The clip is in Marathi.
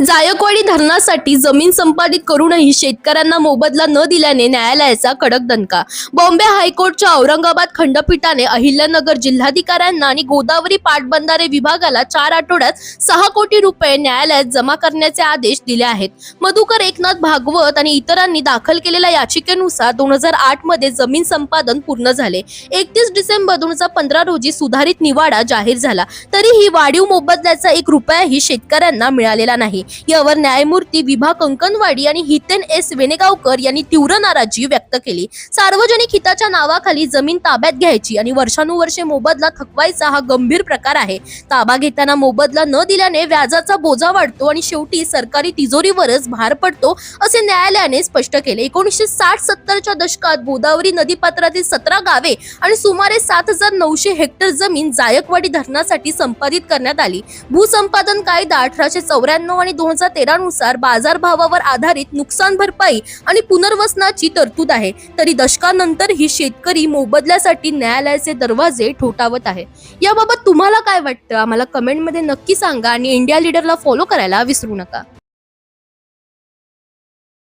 जायकवाडी धरणासाठी जमीन संपादित करूनही शेतकऱ्यांना मोबदला न दिल्याने न्यायालयाचा कडक दणका। बॉम्बे हायकोर्टच्या औरंगाबाद खंडपीठाने अहिल्यानगर जिल्हाधिकाऱ्यांना आणि गोदावरी पाटबंधारे विभागाला 4 आठवड्यात 6 कोटी रुपये न्यायालयात जमा करण्याचे आदेश दिले आहेत। मधुकर एकनाथ भागवत आणि इतरांनी दाखल केलेल्या याचिकेनुसार 2008 मध्ये जमीन संपादन पूर्ण झाले। 31 डिसेंबर 2015 रोजी सुधारित निवाडा जाहीर झाला, तरीही वाढीव मोबदल्याचा 1 रुपयाही शेतकऱ्यांना मिळालेला नाही। यावर न्यायमूर्ती विभा कंकणवाडी आणि हितेन एस वेणेगावकर यांनी तीव्र नाराजी व्यक्त केली। सार्वजनिक हिताच्या नावाखाली जमीन ताब्यात घ्यायची आणि वर्षानुवर्षे मोबदला थकवायचा हा गंभीर प्रकार आहे। ताबा घेताना मोबदला न दिल्याने व्याजाचा बोजा वाढतो आणि शेवटी सरकारी तिजोरीवरच भार पडतो, असे न्यायालयाने स्पष्ट केले। 1960-70च्या दशकात गोदावरी नदीपात्रातील 17 गावे आणि सुमारे 7900 हेक्टर जमीन जायकवाडी धरणासाठी संपादित करण्यात आली। भूसंपादन कायदा 1894 आणि 2013 नुसार बाजारभावावर आधारित नुकसान भरपाई आणि पुनर्वसनाची तरतूद आहे, तरी दशकानंतरही शेतकरी मोबदल्यासाठी न्यायालयाचे दरवाजे ठोठावत आहे। याबाबत तुम्हाला काय वाटतं आम्हाला कमेंटमध्ये नक्की सांगा आणि इंडिया लीडरला फॉलो करायला विसरू नका।